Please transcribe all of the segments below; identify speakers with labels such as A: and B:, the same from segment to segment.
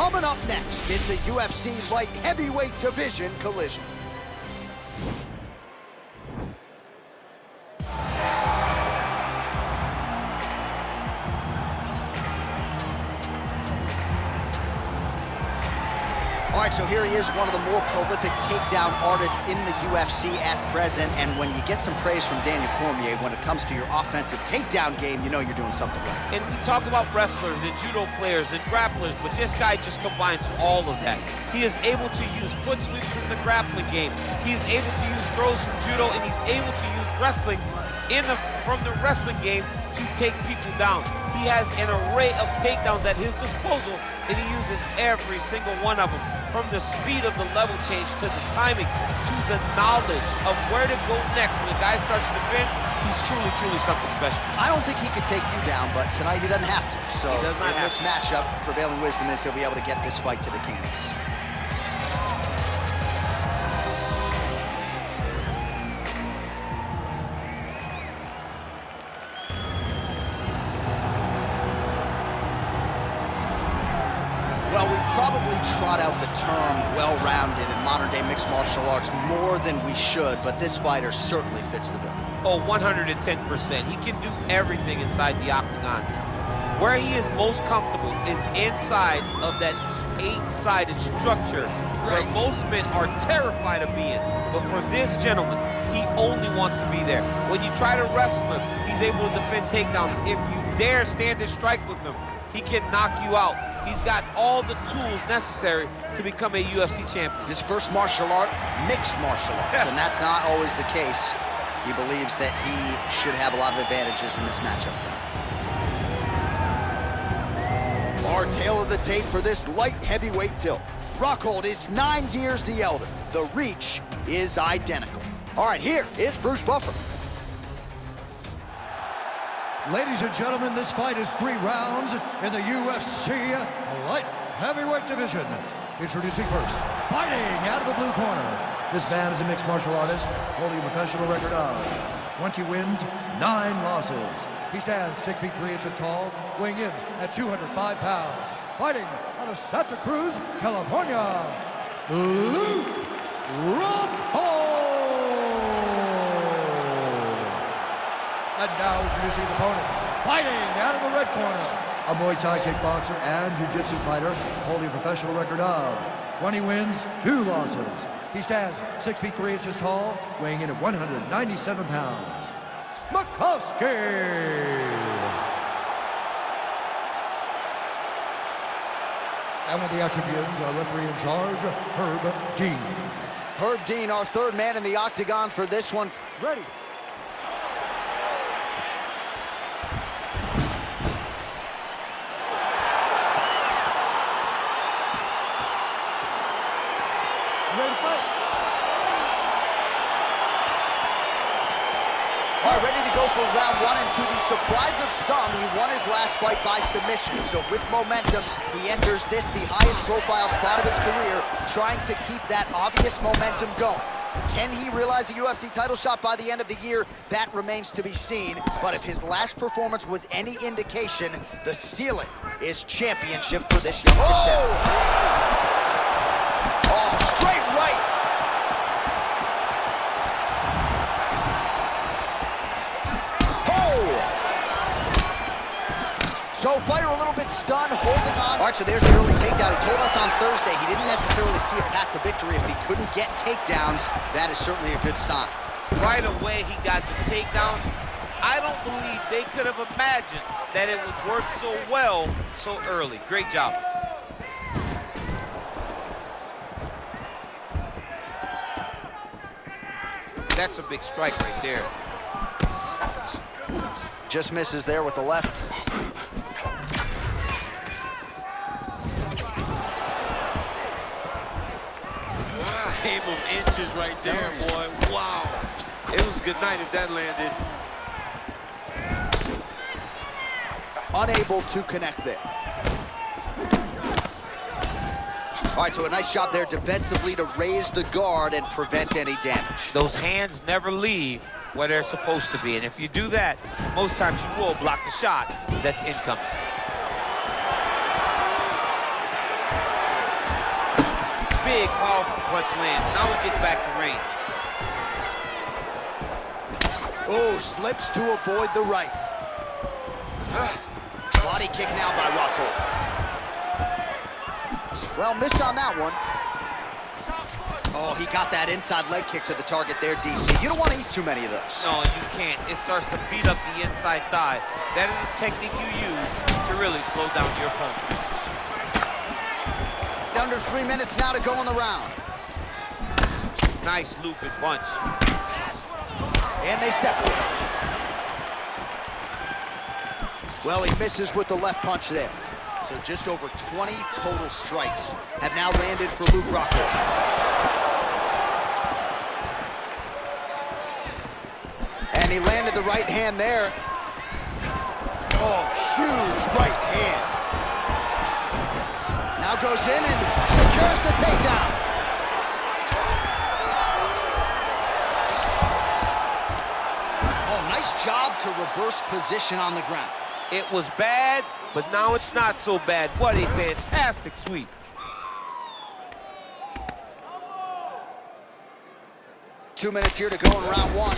A: Coming up next, it's a UFC light heavyweight division collision. All right, so here he is, one of the more prolific takedown artists in the UFC at present. And when you get some praise from Daniel Cormier, when it comes to your offensive takedown game, you know you're doing something right.
B: And we talk about wrestlers and judo players and grapplers, but this guy just combines all of that. He is able to use foot sweeps from the grappling game. He is able to use throws from judo, and he's able to use wrestling from the wrestling game to take people down. He has an array of takedowns at his disposal, and he uses every single one of them. From the speed of the level change to the timing to the knowledge of where to go next. When a guy starts to defend, he's truly, truly something special.
A: I don't think he could take you down, but tonight he doesn't have to. So in this matchup, prevailing wisdom is he'll be able to get this fight to the canvas. Well, we probably trot out the term well-rounded in modern-day mixed martial arts more than we should, but this fighter certainly fits the bill.
B: Oh, 110%. He can do everything inside the octagon. Where he is most comfortable is inside of that 8-sided structure where most men are terrified of being. But for this gentleman, he only wants to be there. When you try to wrestle him, he's able to defend takedowns. If you dare stand and strike with him, he can knock you out. He's got all the tools necessary to become a UFC champion.
A: His first martial art, mixed martial arts, and that's not always the case. He believes that he should have a lot of advantages in this matchup tonight. Our tale of the tape for this light heavyweight tilt. Rockhold is 9 years the elder. The reach is identical. All right, here is Bruce Buffer.
C: Ladies and gentlemen, this fight is 3 rounds in the UFC light heavyweight division. Introducing first, fighting out of the blue corner. This man is a mixed martial artist, holding a professional record of 20 wins, 9 losses. He stands 6 feet 3 inches tall, weighing in at 205 pounds. Fighting out of Santa Cruz, California, Luke Rockhold. And now introducing his opponent, fighting out of the red corner, a Muay Thai kickboxer and jiu-jitsu fighter holding a professional record of 20 wins, 2 losses. He stands 6 feet 3 inches tall, weighing in at 197 pounds. Markovsky. And with the attributes, our referee in charge, Herb Dean.
A: Herb Dean, our third man in the octagon for this one.
C: Ready.
A: All right, ready to go for round 1, and to the surprise of some, he won his last fight by submission. So with momentum, he enters this, the highest profile spot of his career, trying to keep that obvious momentum going. Can he realize a UFC title shot by the end of the year? That remains to be seen. But if his last performance was any indication, the ceiling is championship for this young contender. Oh, straight right. So fighter a little bit stunned, holding on. All right, so there's the early takedown. He told us on Thursday he didn't necessarily see a path to victory if he couldn't get takedowns. That is certainly a good sign.
B: Right away, he got the takedown. I don't believe they could have imagined that it would work so well so early. Great job. That's a big strike right there.
A: Just misses there with the left.
D: Game of inches right there, boy. Wow. It was good night if that landed.
A: Unable to connect there. All right, so a nice job there defensively to raise the guard and prevent any damage.
B: Those hands never leave where they're supposed to be, and if you do that, most times you will block the shot that's incoming. big, powerful punch lands. Now we get back to range.
A: Oh, slips to avoid the right. Body kick now by Rockhold. Well, missed on that one. Oh, he got that inside leg kick to the target there, DC. You don't want to eat too many of those.
B: No, you can't. It starts to beat up the inside thigh. That is a technique you use to really slow down your opponent.
A: Under 3 minutes now to go in the round.
B: Nice loop and punch.
A: And they separate. Well, he misses with the left punch there. So just over 20 total strikes have now landed for Luke Rockhold. And he landed the right hand there. Oh, huge right hand. Now goes in and secures the takedown. Oh, nice job to reverse position on the ground.
B: It was bad, but now it's not so bad. What a fantastic sweep.
A: Two minutes here to go in round one.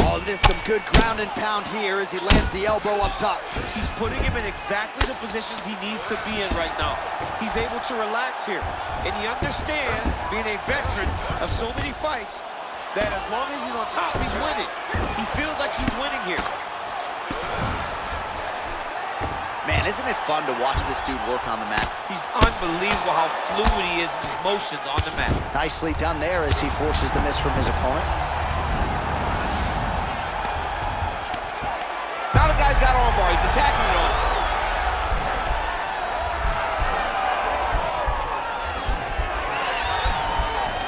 A: Oh, there's some good ground and pound here as he lands the elbow up top.
D: He's putting him in exactly the positions he needs to be in right now. He's able to relax here, and he understands, being a veteran of so many fights, that as long as he's on top, he's winning. He feels like he's winning here.
A: Man, isn't it fun to watch this dude work on the mat?
B: He's unbelievable how fluid he is in his motions on the mat.
A: Nicely done there as he forces the miss from his opponent.
B: Now the guy's got armbar. He's attacking it on him.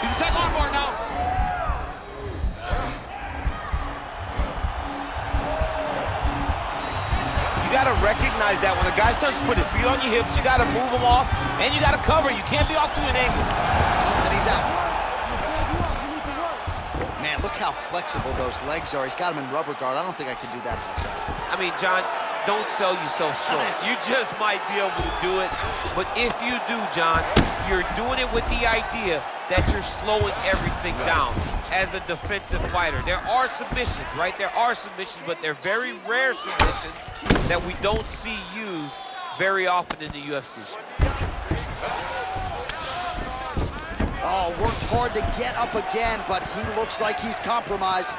B: He's attacking armbar now. You got to recognize that when a guy starts to put his feet on your hips, you got to move him off, and you got to cover. You can't be off to an angle.
A: And he's out. Man, look how flexible those legs are. He's got him in rubber guard. I don't think I can do that much.
B: I mean, John, don't sell yourself short. You just might be able to do it. But if you do, John, you're doing it with the idea that you're slowing everything down as a defensive fighter. There are submissions, right? There are submissions, but they're very rare submissions that we don't see used very often in the UFC.
A: Oh, worked hard to get up again, but he looks like he's compromised.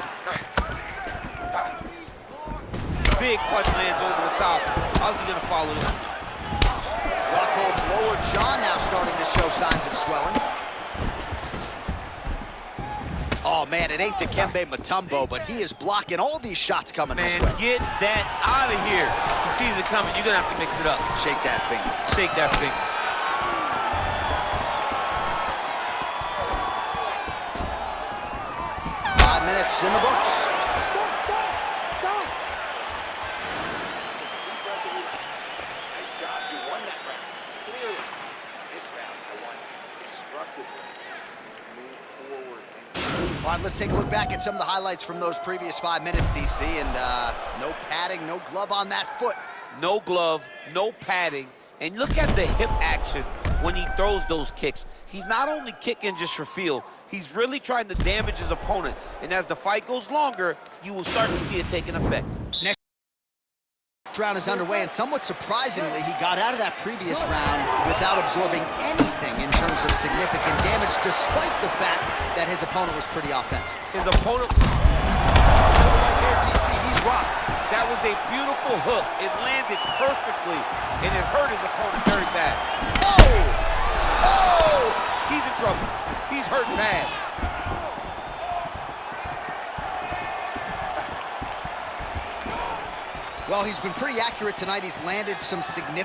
B: Big punch lands over the top. How's he gonna follow this?
A: Rockhold's lower jaw now starting to show signs of swelling. Oh man, it ain't Dikembe Mutombo, but he is blocking all these shots coming this way.
B: Man, get that out of here. He sees it coming. You're gonna have to mix it up.
A: Shake that finger.
B: Shake that finger.
A: 5 minutes in the books. All right, let's take a look back at some of the highlights from those previous 5 minutes, DC, and no padding, no glove on that foot.
B: No glove, no padding, and look at the hip action when he throws those kicks. He's not only kicking just for feel, he's really trying to damage his opponent, and as the fight goes longer, you will start to see it taking effect.
A: Next round is underway, and somewhat surprisingly, he got out of that previous round without absorbing anything in terms of significant damage, despite the fact that his opponent was pretty offensive.
B: His opponent...
A: Right there, DC, he's rocked.
B: That was a beautiful hook. It landed perfectly, and it hurt his opponent very bad.
A: Oh! Oh!
B: He's in trouble. He's hurt bad.
A: Well, he's been pretty accurate tonight. He's landed some significant